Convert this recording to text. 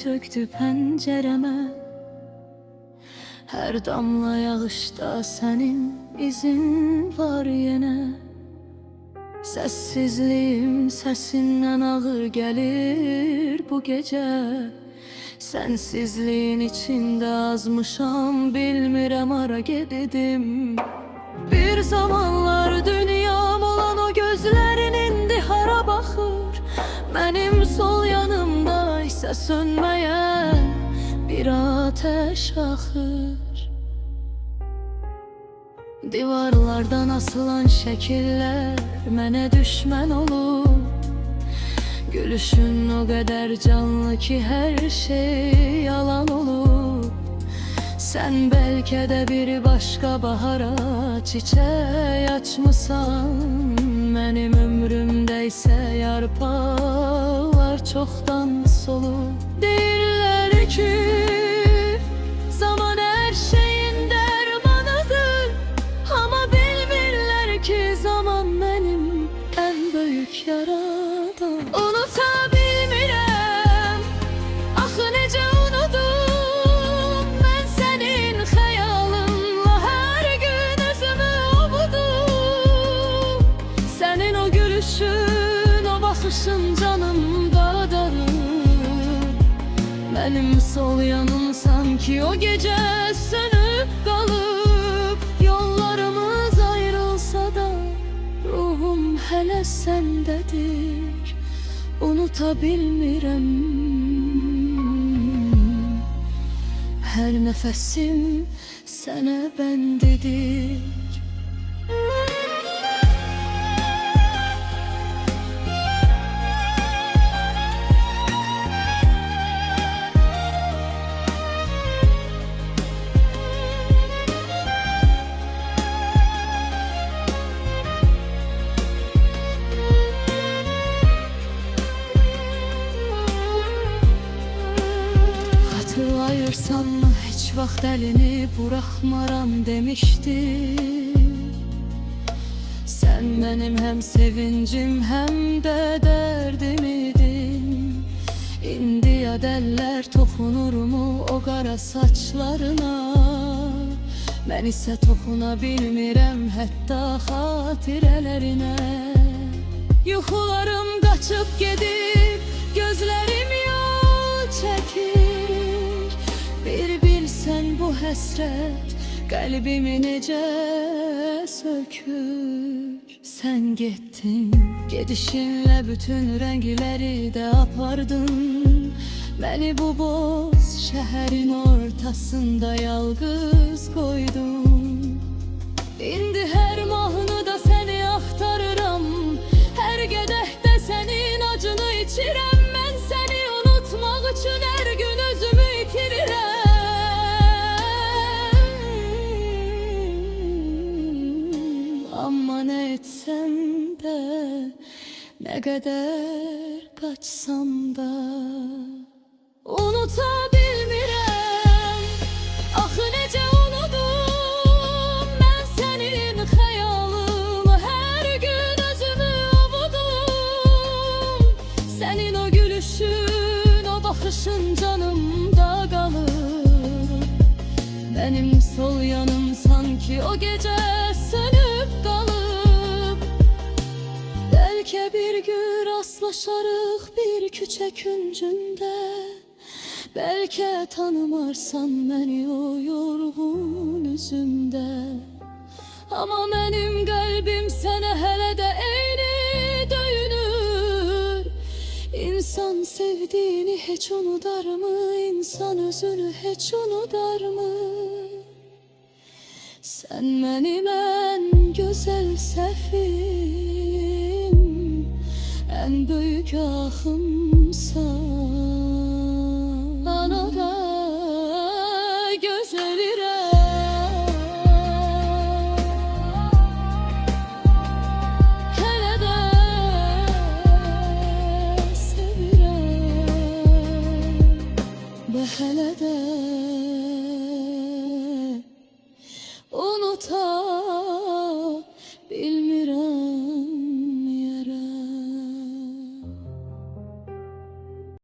töktü pencereme. Her damla yağışta senin izin var yine. Sessizliğim sesinden ağır gelir bu gece. Sensizliğin içinde azmışam, bilmirem hara gededim. Bir zamanlar dünyam olan o gözlerin indi hara baxır. Benim sol yanımda ise sönmeyen bir ateş axır. Divarlardan asılan şekiller mənə düşmən olur. Gülüşün o kadar canlı ki her şey yalan olur. Sen belki de bir başka bahara çiçeği açmışsan. Benim ömrümde ise yarpaqlar çoktan solur. Deyirlər ki zaman her şeyin dermanıdır, ama bilmirlər ki zaman benim en büyük yaradan. Unuta bilmirəm, axı necə unudum. Mən sənin xəyalınla hər gün özümü ovudum. Sənin o gülüşün, o baxışın canımda darır. Benim sol yanım sanki o gece sönüp kalıp. Yollarımız ayrılsa da ruhum hele sendedir. Unuta bilmirəm. Her nefesim sənə bəndidir. Ayırsam hiç vaxt elini bırakmaram demiştin. Sen benim hem sevincim hem de derdim idin. İndi ya deller toxunur mu o qara saçlarına? Ben ise toxuna bilmirəm hətta xatirələrinə. Yuxularım qaçıb gedib, gözlərim yol çəkir. Bir bilsen bu həsrət qəlbimi necə sökür. Sen gettin, gedişinlə bütün rəngləri də apardın. Beni bu boz şəhərin ortasında yalqız qoydun. İndi hər mahnıda səni axtarıram, hər qədəhdə sənin acını içirəm. Mən səni unutmaq üçün hər gün özümü itirirəm. Ama ne etsem de, ne kadar kaçsam da unuta bilmirəm. Axı necə unudum mən sənin xəyalını, hər gün özümü ovudum. Sənin o gülüşün, o baxışın canımda qalır. Benim sol yanım sanki o gece sönüp kalıp. Belki bir gün rastlaşarıq bir küçe küncünde. Belki tanımarsan beni o yorgun üzümde. Ama benim kalbim sənə hələ də eyni döyünür. İnsan sevdiğini hiç unutar mı? İnsan özünü hiç unutar mı? Sen benim en güzel sefim, en büyük ahımsan. Anada gözerirəm, hele de sevirəm, ve hele de unutar.